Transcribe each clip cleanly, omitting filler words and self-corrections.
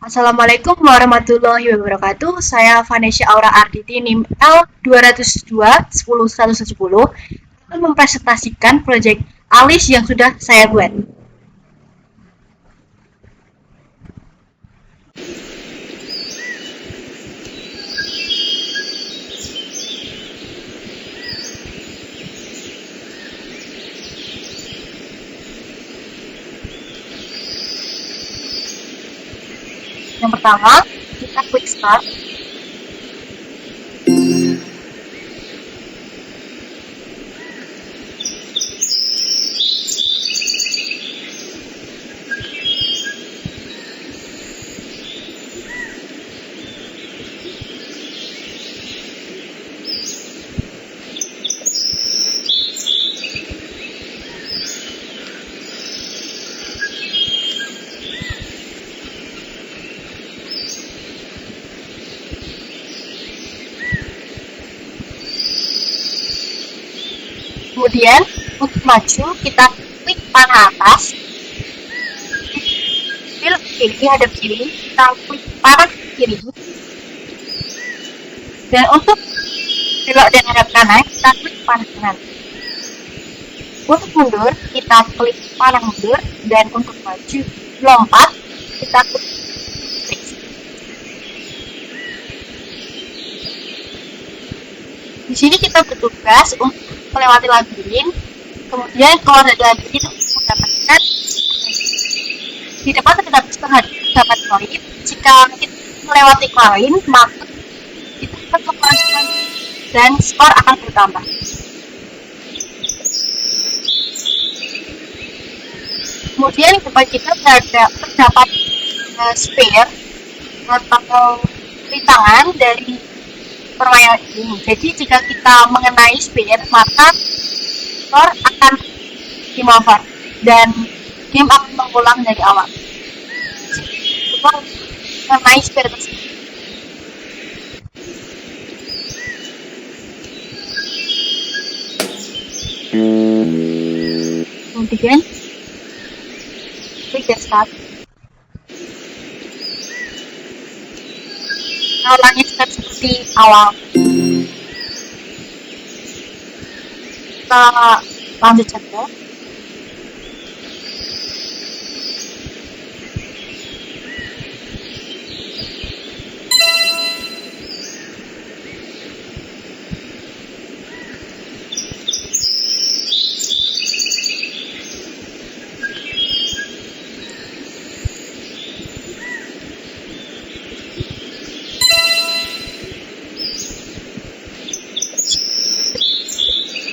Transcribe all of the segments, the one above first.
Assalamualaikum warahmatullahi wabarakatuh. Saya Vanesha Aura Arditi NIM L 202 10110 akan mempresentasikan proyek ALIS yang sudah saya buat. Yang pertama, kita quick start. Kemudian untuk maju kita klik panah atas, belok kiri hadap kiri, kita klik panah kiri, dan untuk belok dan hadap kanan kita klik panah kanan. Untuk mundur kita klik panah mundur, dan untuk maju lompat kita klik X. Di sini kita bertugas untuk melewati labirin, kemudian keluar dari labirin untuk mendapatkan di depan terdapat koin. Jika kita melewati koin, maka kita akan kemasukan dan skor akan bertambah. Kemudian di depan kita terdapat spare atau rintangan dari permainan ini. Jadi jika kita mengenai spare, maka skor akan di-mover dan game akan mengulang dari awal. Kita mengenai spare tersebut. Kemudian klik dan start. Kita ulangi step seperti awal. Kita lanjut saja.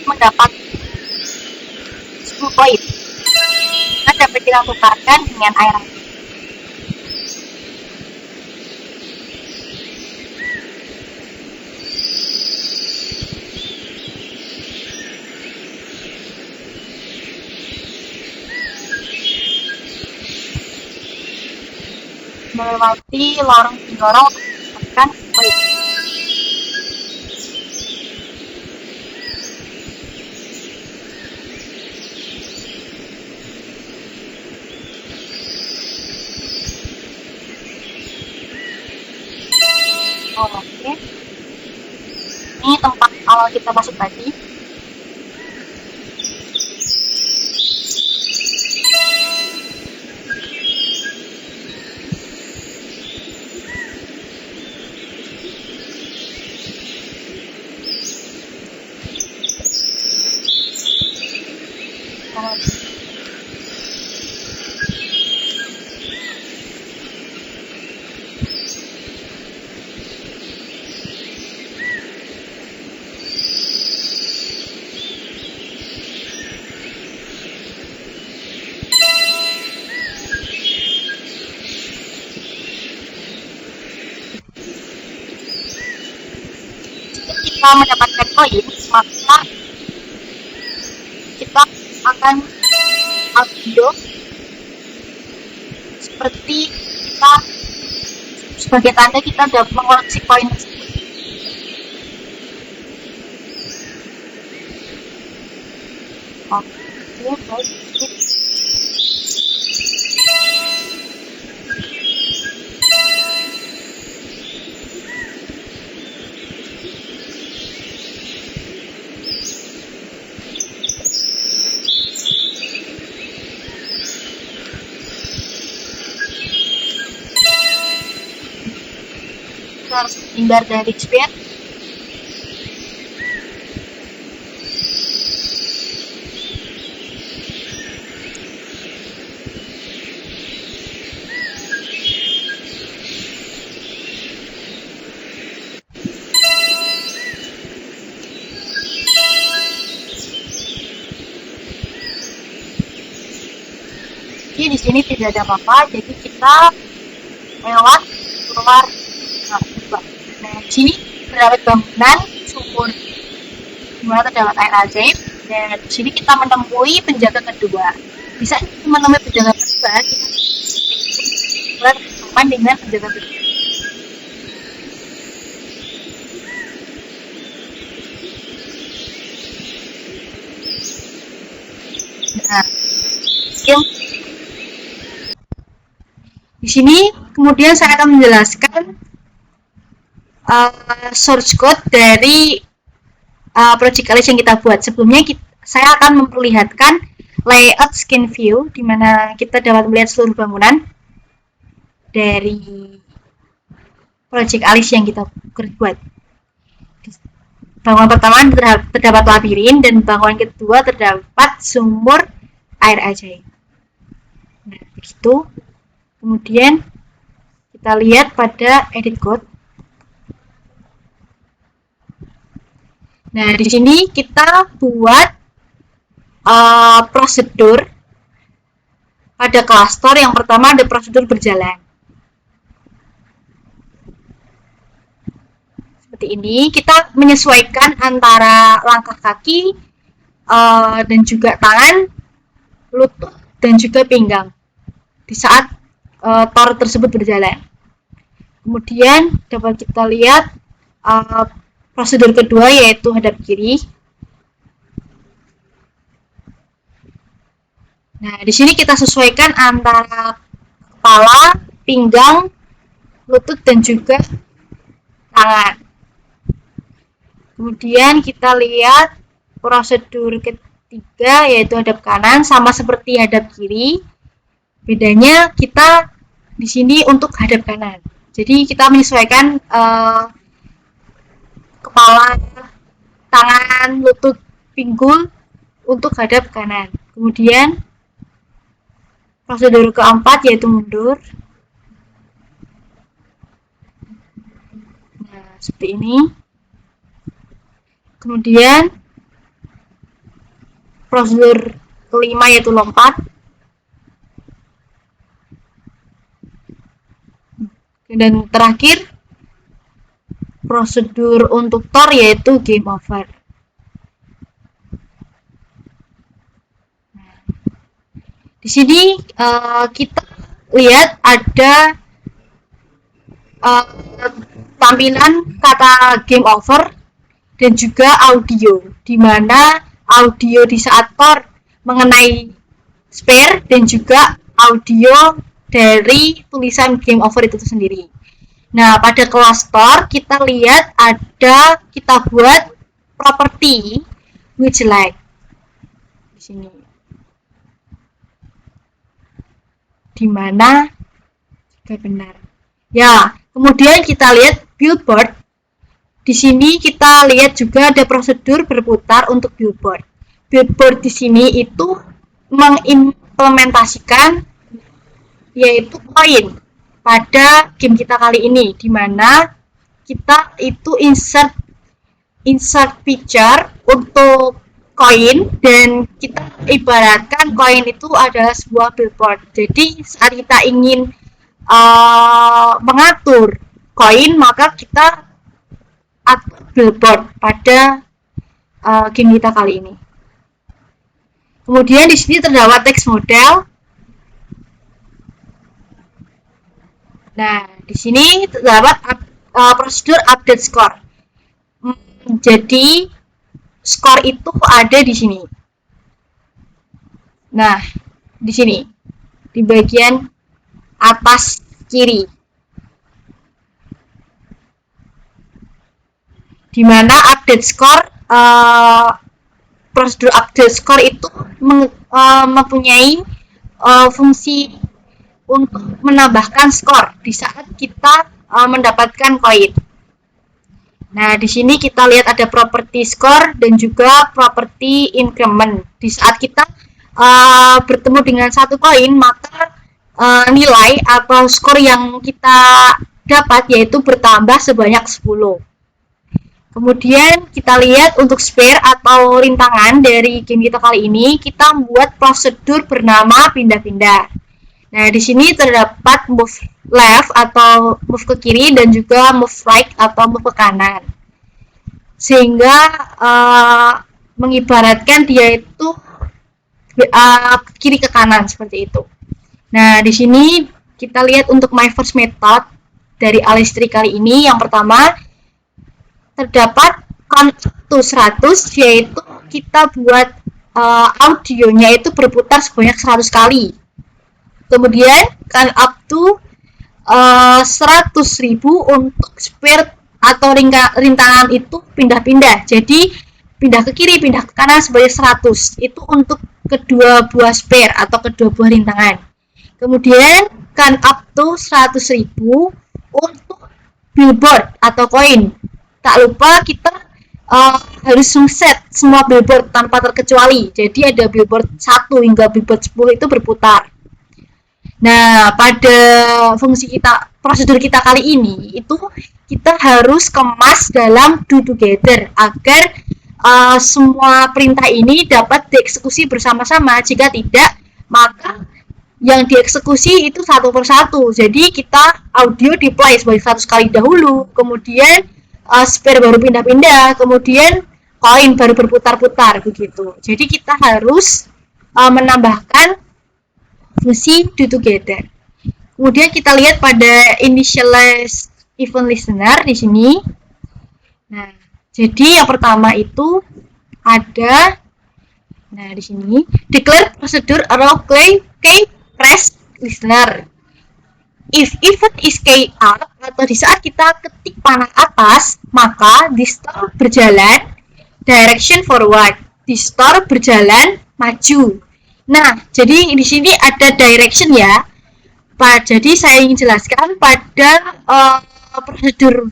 Mendapat 10 poin. Kita dapat kita tukarkan dengan air. Melewati lorong-lorong untuk mendapatkan poin. Oke. Ini tempat awal kita masuk tadi. Kita mendapatkan koin, maka kita akan audio seperti kita sebagai tanda kita sudah mengoleksi koin tersebut. Oke, baik. kita harus menghindar dari spear. Di sini tidak ada apa-apa, jadi kita lewat keluar. Nah, di sini terdapat bangunan sumur di mana terdapat air ajaib, dan di sini kita menemui penjaga kedua. Bisa menemui penjaga kedua, kita berhadapan dengan penjaga kedua. Nah, di sini kemudian saya akan menjelaskan source code dari project Alice yang kita buat. Sebelumnya saya akan memperlihatkan layout scan view di mana kita dapat melihat seluruh bangunan dari project Alice yang kita buat. Bangunan pertama terdapat labirin, dan bangunan kedua terdapat sumur air ajaib. Nah, begitu. Kemudian kita lihat pada edit code. Nah, di sini kita buat prosedur pada klaster. Yang pertama ada prosedur berjalan. Seperti ini, kita menyesuaikan antara langkah kaki dan juga tangan, lutut, dan juga pinggang di saat tor tersebut berjalan. Kemudian dapat kita lihat prosedur kedua, yaitu hadap kiri. Nah, di sini kita sesuaikan antara kepala, pinggang, lutut, dan juga tangan. Kemudian kita lihat prosedur ketiga, yaitu hadap kanan, sama seperti hadap kiri. Bedanya kita di sini untuk hadap kanan. Jadi kita menyesuaikan kepala, tangan, lutut, pinggul untuk hadap kanan. Kemudian prosedur keempat yaitu mundur. Nah, seperti ini. Kemudian prosedur kelima yaitu lompat. Dan terakhir prosedur untuk tor yaitu game over. Di sini kita lihat ada tampilan kata game over dan juga audio, di mana audio di saat tor mengenai spare dan juga audio dari tulisan game over itu sendiri. Nah, pada kelas tor kita lihat kita buat properti which like di sini, di mana jika benar. Ya, kemudian kita lihat billboard. Di sini kita lihat juga ada prosedur berputar untuk billboard. Billboard di sini itu mengimplementasikan yaitu koin pada game kita kali ini, di mana kita itu insert picture untuk koin, dan kita ibaratkan koin itu adalah sebuah billboard. Jadi saat kita ingin mengatur koin, maka kita atur billboard pada game kita kali ini. Kemudian di sini terdapat text model. Nah, di sini terdapat prosedur update score. Jadi skor itu ada di sini. Nah, di sini di bagian atas kiri, di mana update score, prosedur update score itu mempunyai fungsi untuk menambahkan skor di saat kita mendapatkan koin. Nah, di sini kita lihat ada property score dan juga property increment. Di saat kita bertemu dengan satu koin, maka nilai atau skor yang kita dapat yaitu bertambah sebanyak 10. Kemudian kita lihat untuk spare atau rintangan dari game kita kali ini, kita membuat prosedur bernama pindah-pindah. Nah, di sini terdapat move left atau move ke kiri dan juga move right atau move ke kanan. Sehingga mengibaratkan dia itu kiri ke kanan seperti itu. Nah, di sini kita lihat untuk my first method dari Alistri kali ini, yang pertama terdapat count to 100, yaitu kita buat audionya itu berputar sebanyak 100 kali. Kemudian count up to 100.000 untuk spare atau rintangan itu pindah-pindah. Jadi pindah ke kiri, pindah ke kanan sebanyak 100. Itu untuk kedua buah spare atau kedua buah rintangan. Kemudian count up to 100.000 untuk billboard atau koin. Tak lupa kita harus set semua billboard tanpa terkecuali. Jadi ada billboard 1 hingga billboard 10 itu berputar. Nah, pada fungsi kita, prosedur kita kali ini itu kita harus kemas dalam do together agar semua perintah ini dapat dieksekusi bersama-sama. Jika tidak, maka yang dieksekusi itu satu persatu. Jadi kita audio di play sebanyak 100 kali dahulu, kemudian spare baru pindah-pindah, kemudian koin baru berputar-putar begitu. Jadi kita harus menambahkan fungsi do together. Kemudian kita lihat pada initialize event listener di sini. Nah, jadi yang pertama itu ada, nah di sini declare procedure atau key press listener. If event is key up atau di saat kita ketik panah atas, maka di store berjalan direction forward, di store berjalan maju. Nah, jadi di sini ada direction ya. Jadi saya ingin jelaskan pada prosedur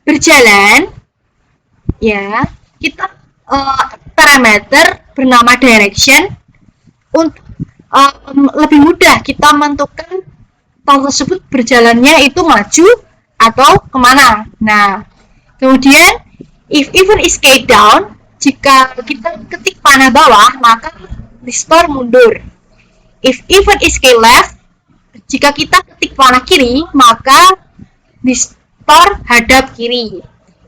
berjalan ya, kita parameter bernama direction untuk lebih mudah kita menentukan tol tersebut berjalannya itu maju atau kemana. Nah, kemudian if event is key down, jika kita ketik panah bawah, maka di store mundur. If event is key left, jika kita ketik panah kiri, maka di store hadap kiri.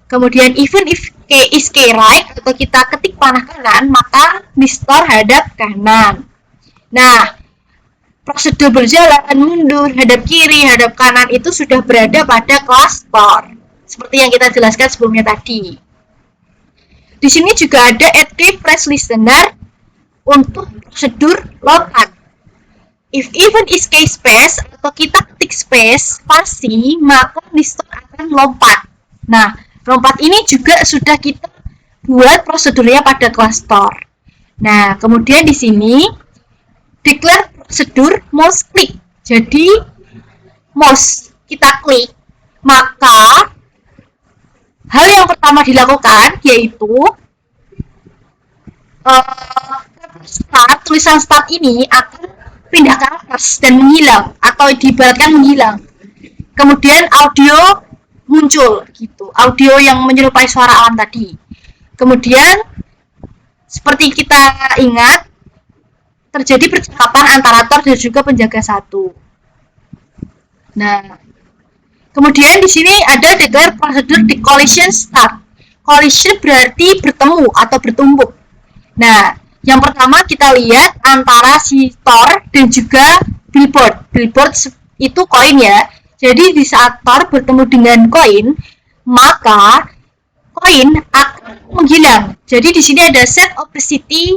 Kemudian event if key is key right, atau kita ketik panah kanan, maka di store hadap kanan. Nah, prosedur berjalan, mundur, hadap kiri, hadap kanan itu sudah berada pada kelas store. Seperti yang kita jelaskan sebelumnya tadi. Di sini juga ada add key press listener untuk prosedur lompat. If event is key space atau kita ketik space spasi, maka di store akan lompat. Nah, lompat ini juga sudah kita buat prosedurnya pada kelas store. Nah, kemudian di sini declare prosedur mouse click. Jadi mouse kita klik, maka hal yang pertama dilakukan yaitu tulisan start ini akan pindah ke atas dan menghilang atau diibaratkan menghilang. Kemudian audio muncul gitu, audio yang menyerupai suara alam tadi. Kemudian seperti kita ingat, terjadi percakapan antara Thor dan juga penjaga satu. Nah, kemudian di sini ada declare prosedur di collision start. Collision berarti bertemu atau bertumbuk. Nah, yang pertama kita lihat antara si Thor dan juga billboard. Billboard itu koin ya. Jadi di saat Thor bertemu dengan koin, maka koin akan menghilang. Jadi di sini ada set opacity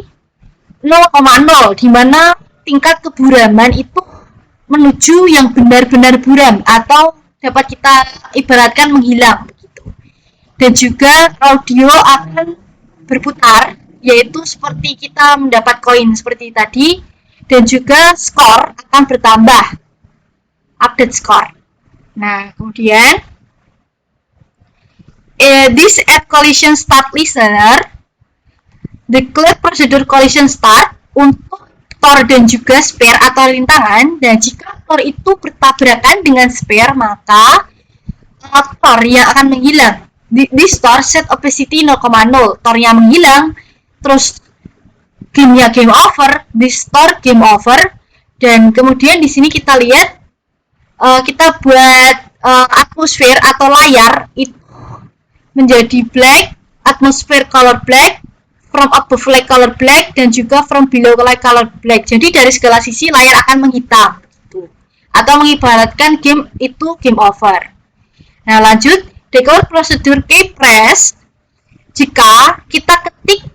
0,0, di mana tingkat keburaman itu menuju yang benar-benar buram atau dapat kita ibaratkan menghilang begitu. Dan juga audio akan berputar, yaitu seperti kita mendapat koin seperti tadi, dan juga skor akan bertambah, update skor. Nah, kemudian this at collision start listener declare prosedur collision start untuk tor dan juga spare atau rintangan, dan jika tor itu bertabrakan dengan spare maka tor yang akan menghilang. This tor set opacity 0,0, tornya menghilang, terus gamenya game over, this tor game over. Dan kemudian di sini kita lihat kita buat atmosfer atau layar itu menjadi black, atmosphere color black, from above light color black, dan juga from below light color black. Jadi dari segala sisi layar akan menghitam gitu. Atau mengibaratkan game itu game over. Nah, lanjut, declare prosedur key press jika kita ketik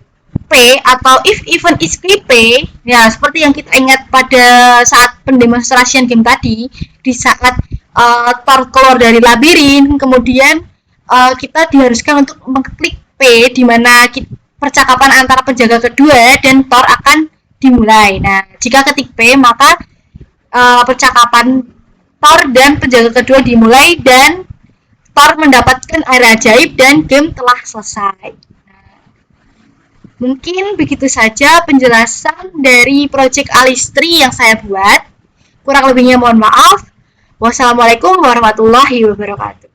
P atau if event is key P, ya seperti yang kita ingat pada saat pendemonstrasian game tadi, di saat tor keluar dari labirin, kemudian kita diharuskan untuk mengklik P di mana percakapan antara penjaga kedua dan tor akan dimulai. Nah, jika ketik P maka percakapan tor dan penjaga kedua dimulai dan tor mendapatkan air ajaib dan game telah selesai. Mungkin begitu saja penjelasan dari Project Alistri yang saya buat. Kurang lebihnya mohon maaf. Wassalamualaikum warahmatullahi wabarakatuh.